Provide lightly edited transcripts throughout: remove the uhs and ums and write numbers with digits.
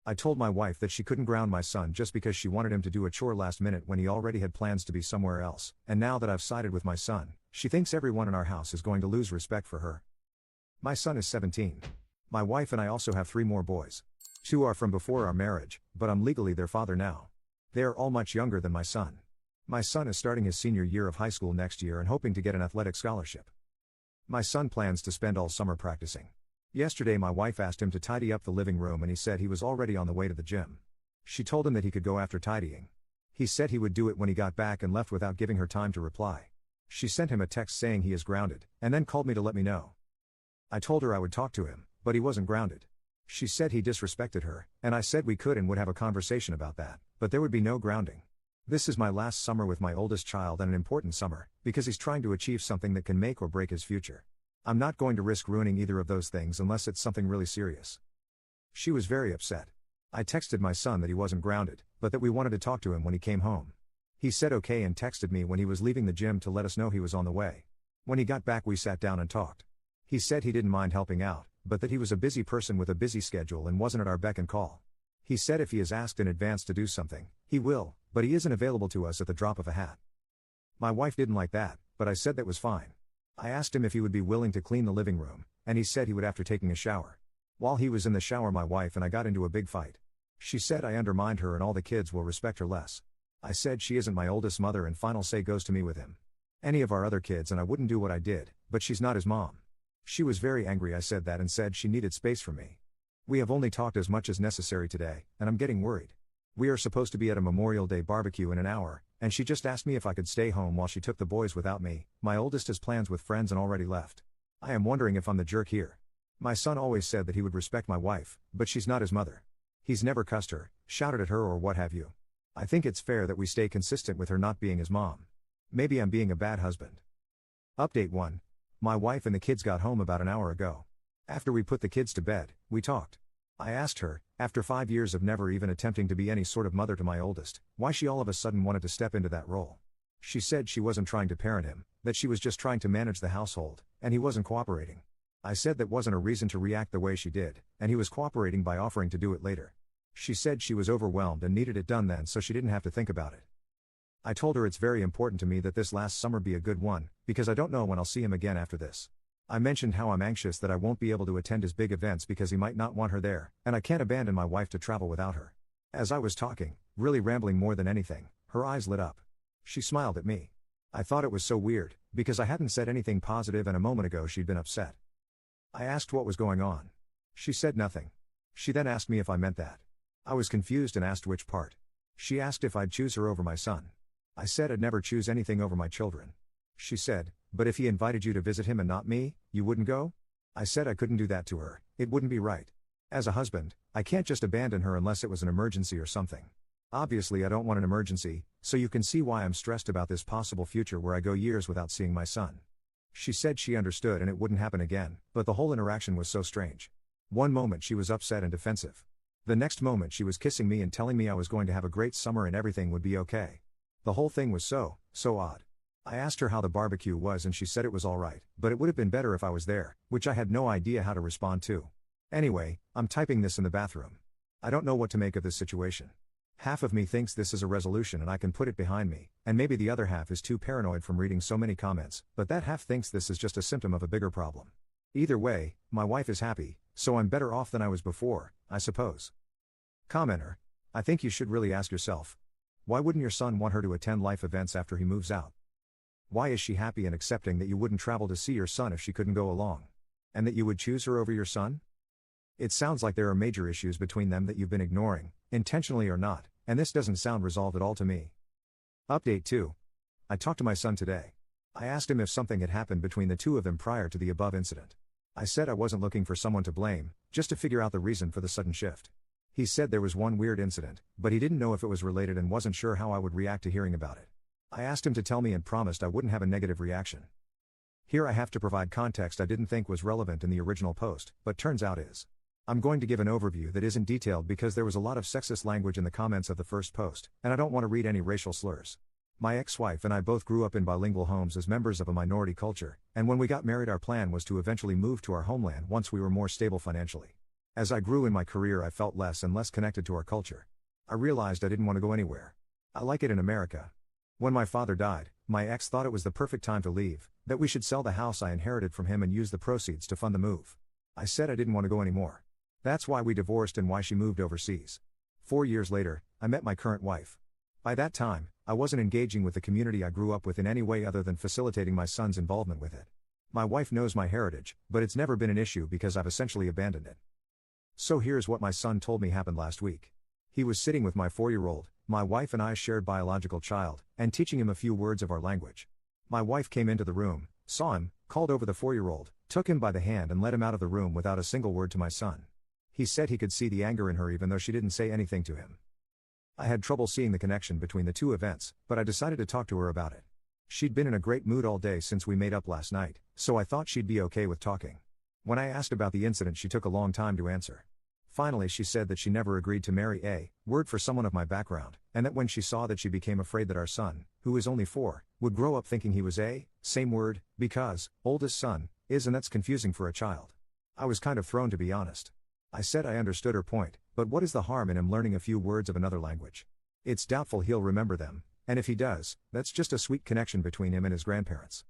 I told my wife that she couldn't ground my son just because she wanted him to do a chore last minute when he already had plans to be somewhere else, and now that I've sided with my son, she thinks everyone in our house is going to lose respect for her. My son is 17. My wife and I also have 3 more boys. 2 are from before our marriage, but I'm legally their father now. They are all much younger than my son. My son is starting his senior year of high school next year and hoping to get an athletic scholarship. My son plans to spend all summer practicing. Yesterday my wife asked him to tidy up the living room and he said he was already on the way to the gym. She told him that he could go after tidying. He said he would do it when he got back and left without giving her time to reply. She sent him a text saying he is grounded, and then called me to let me know. I told her I would talk to him, but he wasn't grounded. She said he disrespected her, and I said we could and would have a conversation about that, but there would be no grounding. This is my last summer with my oldest child and an important summer, because he's trying to achieve something that can make or break his future. I'm not going to risk ruining either of those things unless it's something really serious. She was very upset. I texted my son that he wasn't grounded, but that we wanted to talk to him when he came home. He said okay and texted me when he was leaving the gym to let us know he was on the way. When he got back we sat down and talked. He said he didn't mind helping out, but that he was a busy person with a busy schedule and wasn't at our beck and call. He said if he is asked in advance to do something, he will, but he isn't available to us at the drop of a hat. My wife didn't like that, but I said that was fine. I asked him if he would be willing to clean the living room, and he said he would after taking a shower. While he was in the shower my wife and I got into a big fight. She said I undermined her and all the kids will respect her less. I said she isn't my oldest mother and final say goes to me with him. Any of our other kids and I wouldn't do what I did, but she's not his mom. She was very angry I said that and said she needed space from me. We have only talked as much as necessary today, and I'm getting worried. We are supposed to be at a Memorial Day barbecue in an hour, and she just asked me if I could stay home while she took the boys without me. My oldest has plans with friends and already left. I am wondering if I'm the jerk here. My son always said that he would respect my wife, but she's not his mother. He's never cussed her, shouted at her or what have you. I think it's fair that we stay consistent with her not being his mom. Maybe I'm being a bad husband. Update 1. My wife and the kids got home about an hour ago. After we put the kids to bed, we talked. I asked her, after 5 years of never even attempting to be any sort of mother to my oldest, why she all of a sudden wanted to step into that role. She said she wasn't trying to parent him, that she was just trying to manage the household, and he wasn't cooperating. I said that wasn't a reason to react the way she did, and he was cooperating by offering to do it later. She said she was overwhelmed and needed it done then so she didn't have to think about it. I told her it's very important to me that this last summer be a good one, because I don't know when I'll see him again after this. I mentioned how I'm anxious that I won't be able to attend his big events because he might not want her there, and I can't abandon my wife to travel without her. As I was talking, really rambling more than anything, her eyes lit up. She smiled at me. I thought it was so weird, because I hadn't said anything positive and a moment ago she'd been upset. I asked what was going on. She said nothing. She then asked me if I meant that. I was confused and asked which part. She asked if I'd choose her over my son. I said I'd never choose anything over my children. She said, but if he invited you to visit him and not me, you wouldn't go? I said I couldn't do that to her, it wouldn't be right. As a husband, I can't just abandon her unless it was an emergency or something. Obviously I don't want an emergency, so you can see why I'm stressed about this possible future where I go years without seeing my son. She said she understood and it wouldn't happen again, but the whole interaction was so strange. One moment she was upset and defensive. The next moment she was kissing me and telling me I was going to have a great summer and everything would be okay. The whole thing was so odd. I asked her how the barbecue was and she said it was alright, but it would have been better if I was there, which I had no idea how to respond to. Anyway, I'm typing this in the bathroom. I don't know what to make of this situation. Half of me thinks this is a resolution and I can put it behind me, and maybe the other half is too paranoid from reading so many comments, but that half thinks this is just a symptom of a bigger problem. Either way, my wife is happy, so I'm better off than I was before, I suppose. Commenter. I think you should really ask yourself. Why wouldn't your son want her to attend life events after he moves out? Why is she happy and accepting that you wouldn't travel to see your son if she couldn't go along? And that you would choose her over your son? It sounds like there are major issues between them that you've been ignoring, intentionally or not, and this doesn't sound resolved at all to me. Update 2. I talked to my son today. I asked him if something had happened between the two of them prior to the above incident. I said I wasn't looking for someone to blame, just to figure out the reason for the sudden shift. He said there was one weird incident, but he didn't know if it was related and wasn't sure how I would react to hearing about it. I asked him to tell me and promised I wouldn't have a negative reaction. Here I have to provide context I didn't think was relevant in the original post, but turns out is. I'm going to give an overview that isn't detailed because there was a lot of sexist language in the comments of the first post, and I don't want to read any racial slurs. My ex-wife and I both grew up in bilingual homes as members of a minority culture, and when we got married our plan was to eventually move to our homeland once we were more stable financially. As I grew in my career, I felt less and less connected to our culture. I realized I didn't want to go anywhere. I like it in America. When my father died, my ex thought it was the perfect time to leave, that we should sell the house I inherited from him and use the proceeds to fund the move. I said I didn't want to go anymore. That's why we divorced and why she moved overseas. 4 years later, I met my current wife. By that time, I wasn't engaging with the community I grew up with in any way other than facilitating my son's involvement with it. My wife knows my heritage, but it's never been an issue because I've essentially abandoned it. So here's what my son told me happened last week. He was sitting with my 4-year-old, my wife and I shared biological child, and teaching him a few words of our language. My wife came into the room, saw him, called over the 4-year-old, took him by the hand and led him out of the room without a single word to my son. He said he could see the anger in her even though she didn't say anything to him. I had trouble seeing the connection between the two events, but I decided to talk to her about it. She'd been in a great mood all day since we made up last night, so I thought she'd be okay with talking. When I asked about the incident, she took a long time to answer. Finally, she said that she never agreed to marry a word for someone of my background, and that when she saw that, she became afraid that our son, who is only 4, would grow up thinking he was a same word, because oldest son is, and that's confusing for a child. I was kind of thrown, to be honest. I said I understood her point, but what is the harm in him learning a few words of another language? It's doubtful he'll remember them, and if he does, that's just a sweet connection between him and his grandparents.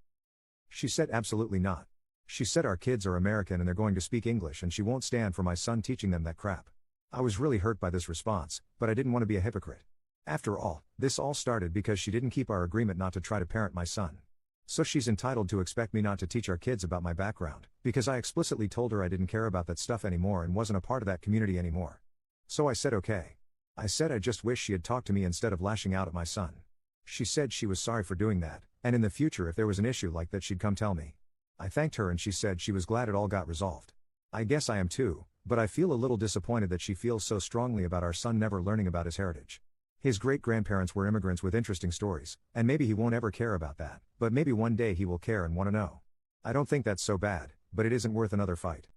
She said absolutely not. She said our kids are American and they're going to speak English, and she won't stand for my son teaching them that crap. I was really hurt by this response, but I didn't want to be a hypocrite. After all, this all started because she didn't keep our agreement not to try to parent my son. So she's entitled to expect me not to teach our kids about my background, because I explicitly told her I didn't care about that stuff anymore and wasn't a part of that community anymore. So I said okay. I said I just wish she had talked to me instead of lashing out at my son. She said she was sorry for doing that, and in the future if there was an issue like that she'd come tell me. I thanked her and she said she was glad it all got resolved. I guess I am too, but I feel a little disappointed that she feels so strongly about our son never learning about his heritage. His great-grandparents were immigrants with interesting stories, and maybe he won't ever care about that, but maybe one day he will care and want to know. I don't think that's so bad, but it isn't worth another fight.